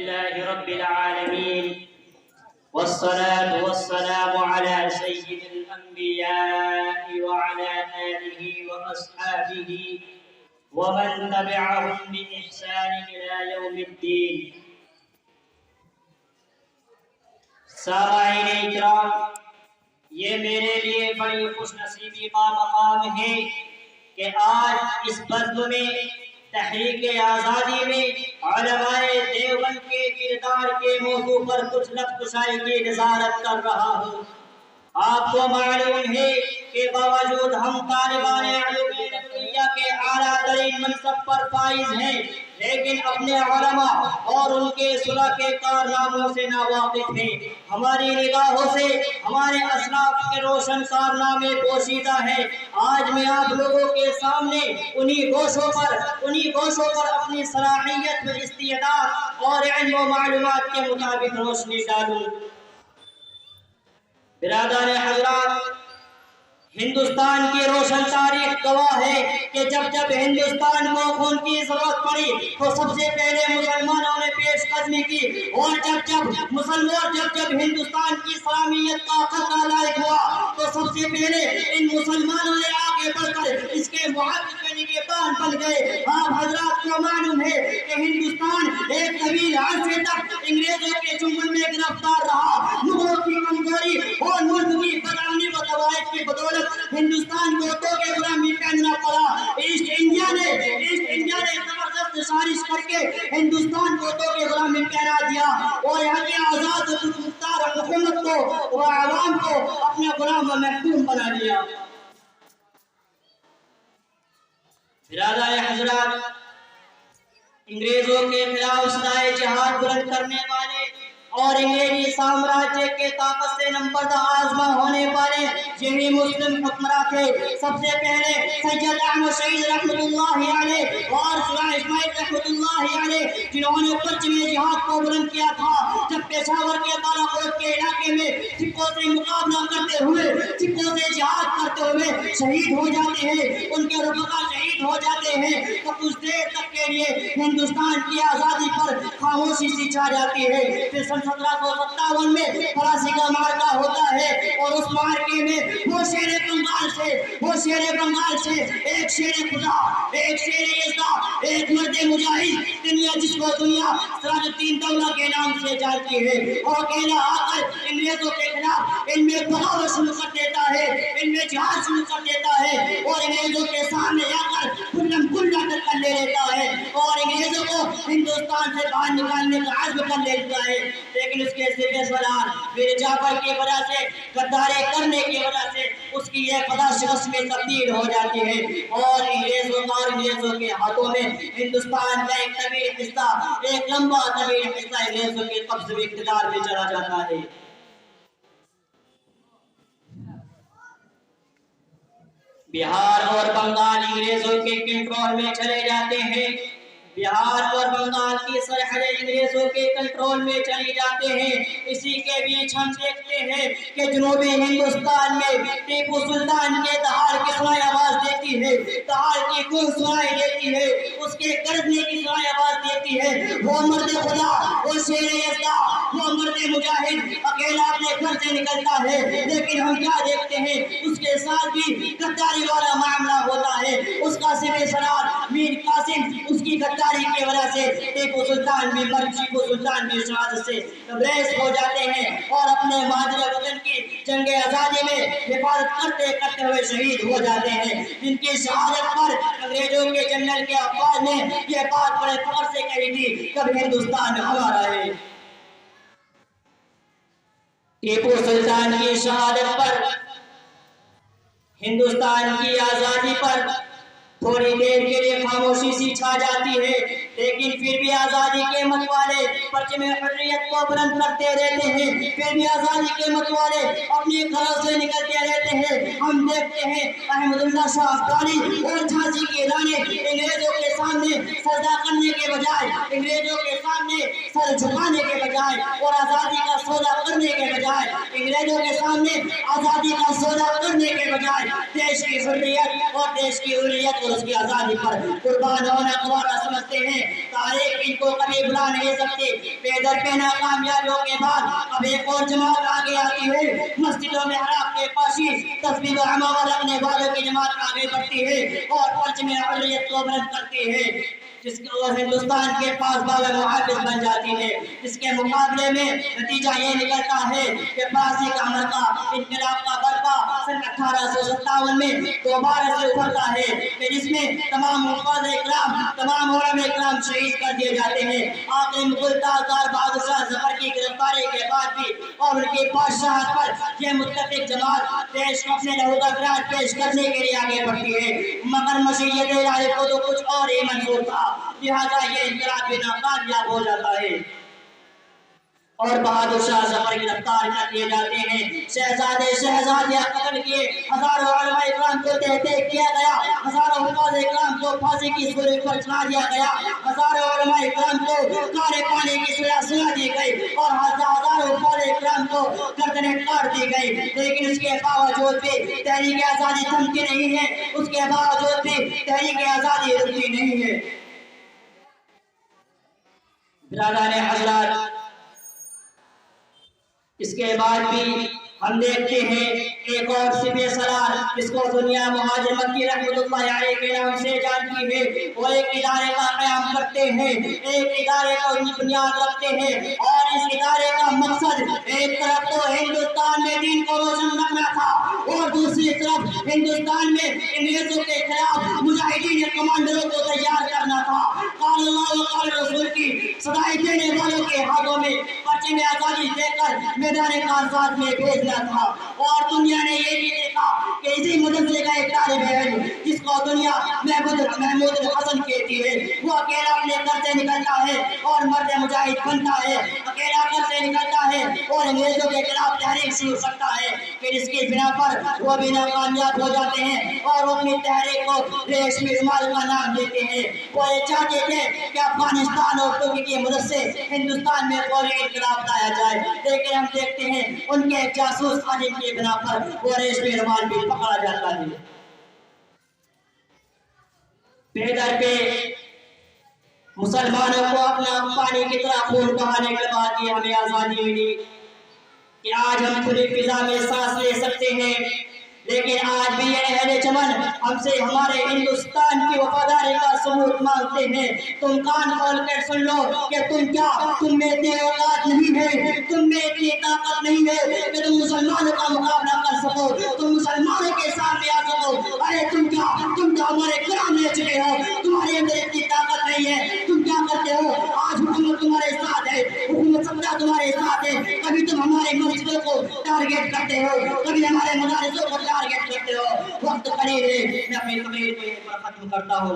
لله رب العالمين والصلاة والسلام على سيد الأنبياء وعلى آله وأصحابه ومن تبعهم بإحسان إلى يوم الدين. سامعین اکرام، یہ میرے لیے بڑی خوش نصیبی کا مقام ہے کہ آج اس بزم میں تحریک آزادی میں علماء دیوبند کے کردار کے موضوع پر کچھ لفظ کشائی کی نظارت کر رہا ہوں. آپ کو معلوم ہے کہ باوجود ہم طالبان علوم نبویہ کے اعلیٰ ترین منصب پر فائز ہیں، لیکن اپنے علماء اور ان کے صلح کے کارناموں سے ناواقف ہیں. ہماری نگاہوں سے ہمارے اسلاف کے روشن کارنامے پوشیدہ ہیں. آج میں آپ لوگوں کے سامنے انہی گوشوں پر اپنی صلاحیت و استعداد اور علم و معلومات کے مطابق روشنی ڈالوں. برادر حضرات، ہندوستان کی روشن تاریخ گواہ ہے کہ جب ہندوستان کو خون کی ضرورت پڑی تو سب سے پہلے مسلمانوں نے پیش قدمی کی، اور جب ہندوستان کی سلامیت کا خطرہ لاحق ہوا تو سب سے پہلے ان مسلمانوں نے آگے بڑھ کر اس کے محافظ نگہبان بن گئے. آپ حضرات کو معلوم ہے کہ ہندوستان ایک طویل عرصے تک انگریزوں کے چنگل میں گرفتار رہا. مغلوں کی کمزوری اور ملک کی بدامنی و قواعد کی بدولت ہندوستان کو تو کے غلامی پہننا پڑا. ایسٹ انڈیا نے زبردست سازش کر کے ہندوستان کو تو کے غلامی پہنا دیا اور یہاں کی آزاد و مختار حکومت کو و عوام کو اپنے غلام و محکوم بنا دیا. برادر حضرات، انگریزوں کے خلاف صدائے جہاد بلند کرنے والے اور انگریزی سامراجیہ کے طاقت سے نمبردہ آزما ہونے والے یہی مسلم حکمراں تھے. سب سے پہلے سید احمد شہید رحمۃ اللہ علیہ اور اسماعیل رحمۃ اللہ علیہ، جنہوں نے پرچم جہاد کو بلند کیا تھا. جب پشاور کے بالاکوٹ کے علاقے میں سکھوں سے مقابلہ کرتے ہوئے، سکھوں سے جہاد کرتے ہوئے شہید ہو جاتے ہیں، ان کے رفقا شہید ہو جاتے ہیں، تو کچھ دیر تک کے لیے ہندوستان کی آزادی پر خاموشی سی چھا جاتی ہے. پھر 1757 میں پلاسی کا معرکہ ہوتا ہے اور اس معرکے میں وہ شیر بنگال سے ایک شیر خدا، ایک شیر یزدہ، ایک مرد مجاہد جس کو دنیا سراج الدین دولہ کے نام سے جانتی ہے، اور اکیلا آ کر انگریزوں کے خلاف ان میں بغاوت شروع کر دیتا ہے، ان میں جہاد شروع کر دیتا ہے اور انگریزوں کے سامنے آ کر کلّا کر لے لیتا ہے اور انگریزوں کو ہندوستان سے باہر نکالنے کا عزم کر لیتا ہے. لیکن اس کے سپہ سالار میر جعفر کی وجہ سے، غداری کرنے کی وجہ سے اس کی یہ فدا شکست میں تبدیل ہو جاتی ہے اور انگریزوں کے ہاتھوں میں ہندوستان کا ایک طویل حصہ، ایک لمبا طویل حصہ انگریزوں کے قبض و اقتدار میں چلا جاتا ہے. بہار اور بنگال انگریزوں کے کنٹرول میں چلے جاتے ہیں. بہار اور بنگال کی سرحدیں انگریزوں کے کنٹرول میں چلی جاتے ہیں. اسی کے بیچ ہم دیکھتے ہیں کہ جنوبی ہندوستان میں ٹیپو سلطان کے دہاڑ کی سنائی آواز دیتی ہے، دہاڑ کی گونج سنائی دیتی ہے، اس کے گرجنے کی سنائی آواز دیتی ہے. وہ مرد خدا، وہ شیر یزدہ، وہ مرد مجاہد اکیلا اپنے گھر سے نکلتا ہے، لیکن ہم کیا دیکھتے ہیں اس کے ساتھ بھی غداری والا معاملہ ہوتا ہے. اس کا سپہ سالار میر قاسم اس کی غداری کی وجہ سے ٹیپو سلطان بھی شہادت سے لبریز ہو جاتے ہیں اور اپنے مادر وطن کی جنگ آزادی میں حفاظت کرتے ہوئے شہید ہو جاتے ہیں، جن کی شہادت پر انگریزوں کے جنرل کے افواج نے یہ بات بڑے فخر سے کہی تھی، کب ہندوستان ہمارا ہے. ٹیپو سلطان کی شہادت پر، ہندوستان کی آزادی پر تھوڑی دیر کے لیے خاموشی سی چھا جاتی ہے، لیکن پھر بھی آزادی کے متوالے پرچم حریت کو بلند کرتے رہتے ہیں، پھر بھی آزادی کے متوالے اپنے گھروں سے نکلتے رہتے ہیں. ہم دیکھتے ہیں احمد اللہ شاہ افغانی اور جھانسی کی رانی انگریزوں کے سامنے سجدہ کرنے کے بجائے، انگریزوں کے سامنے سر جھکانے کے بجائے اور آزادی کا سودا کرنے کے بجائے، انگریزوں کے سامنے آزادی کا سودا کرنے کے بجائے دیش کی حریت اور دیش کی حریت اور اس کی آزادی پر قربان ہونا گوارا سمجھتے ہیں۔ تاریخ ان کو کبھی بھلا نہیں سکتی۔ بے در پہ ناکامیابیوں کے بعد اب ایک اور جماعت آگے آتی ہے، مسجدوں میں حرام کے پاشی تصویر و عمامہ رکھنے والوں کی جماعت آگے بڑھتی ہے اور پرچم حریت کو بلند کرتی ہے، جس کے اور ہندوستان کے پاس بالا محافظ بن جاتی ہے۔ اس کے مقابلے میں نتیجہ یہ نکلتا ہے کہ پاسی کا مرکہ انقلاب کا برپا سن 1857 میں دوبارہ سے ابھرتا ہے، پھر اس میں تمام حفاظ اکرام، تمام علماء اکرام شہید کر دیے جاتے ہیں۔ آخری مغل تاجدار بہادر شاہ ظفر کی گرفتاری کے بعد بھی اور ان کی بادشاہت پر یہ متفق جماعت دیش کو اپنے لہو کا خراج پیش کرنے کے لیے آگے بڑھتی ہے، مگر مشیت الہی کو تو کچھ اور ہی منظور تھا، لہذا یہ انقلاب بھی ناکامیاب ہو جاتا ہے اور بہادر شاہ ظفر گرفتار کر لیے جاتے ہیں۔ شہزادے شہزادیاں قتل کیے، ہزاروں علماء اکرام کو تحقیق کیا گیا، ہزاروں حفاظ اکرام کو پھانسی کی سولی پر چڑھا دیا گیا، ہزاروں علماء اکرام کو کارے پانی کی سزا سنا دی گئی اور ہزاروں حفاظ اکرام کو گردنیں کاٹ دی گئی، لیکن اس کے باوجود بھی تحریک آزادی تھمتی نہیں ہے، اس کے باوجود بھی تحریک آزادی رکتی نہیں ہے۔ برادران حضرات، اس کے بعد بھی ہم دیکھتے ہیں ایک اور سپہ سالار جس کو دنیا مہاجر مکی رحمۃ اللہ علیہ کے نام سے جانتی ہے، وہ ایک ادارے کا قیام کرتے ہیں، ایک ادارے کو بنیاد رکھتے ہیں اور اس ادارے کا مقصد ایک طرف تو ہندوستان میں دین کو روشن رکھنا تھا اور دوسری طرف ہندوستان میں انگریزوں کے خلاف مجاہدین کمانڈروں کو تیار کرنا تھا۔ قال اللہ و قال رسول کی صدائیں دینے والوں کے ہاتھوں میں پرچم آزادی دے کر میدان کارزات میں بھیجنا تھا، اور دنیا نے یہ بھی دیکھا کہ اسی مدرسے کا ایک طالب علم جس کو دنیا محمود الحسن کہتی ہے، وہ اکیلا اپنے گھر سے نکلتا ہے اور مرد مجاہد بنتا ہے، اکیلا گھر سے نکلتا ہے اور انگریزوں کے خلاف تحریک شروع کرتا ہے، پھر اس کی بنا پر وہ بھی ناکامیاب ہو جاتے ہیں اور وہ اپنی تحریک کو ریشمی رومال کا نام دیتے ہیں۔ وہ یہ چاہتے تھے کہ افغانستان اور ترکی کی مدد سے ہندوستان میں فوری انقلاب لایا جائے، لیکن ہم دیکھتے ہیں ان کے ایک جاسوس خادم کی بنا پر وہ ریشمی رومال بھی پکڑا جاتا ہے۔ پیدر پہ مسلمانوں کو اپنا پانی کی طرح خون بہانے کے بعد یہ ہمیں آزادی ملی کہ آج ہم کھلی فضا میں سانس لے سکتے ہیں، لیکن آج بھی یہ اہل چمن ہم سے ہمارے ہندوستان کی وفاداری کا ثبوت مانگتے ہیں۔ تم کان کھول کر سن لو کہ تم میں اتنی اوقات نہیں ہے، تم میں اتنی طاقت نہیں ہے کہ تم مسلمانوں کا مقابلہ کر سکو، تم مسلمانوں کے سامنے آ سکو۔ ارے تم ہمارے کرام لے چکے ہو، تمہارے اندر اتنی طاقت نہیں ہے، تم کیا کرتے ہو؟ آج حکومت تمہارے ساتھ ہے، حکومت سمجھا تمہارے ساتھ ہے، کبھی تم ہمارے مسجدوں کو ٹارگیٹ کرتے ہو، کبھی ہمارے مدارسوں کو ٹارگیٹ کرتے ہو۔ وقت قریب ہے، میں اپنی تقریر کو یہیں پر ختم کرتا ہوں۔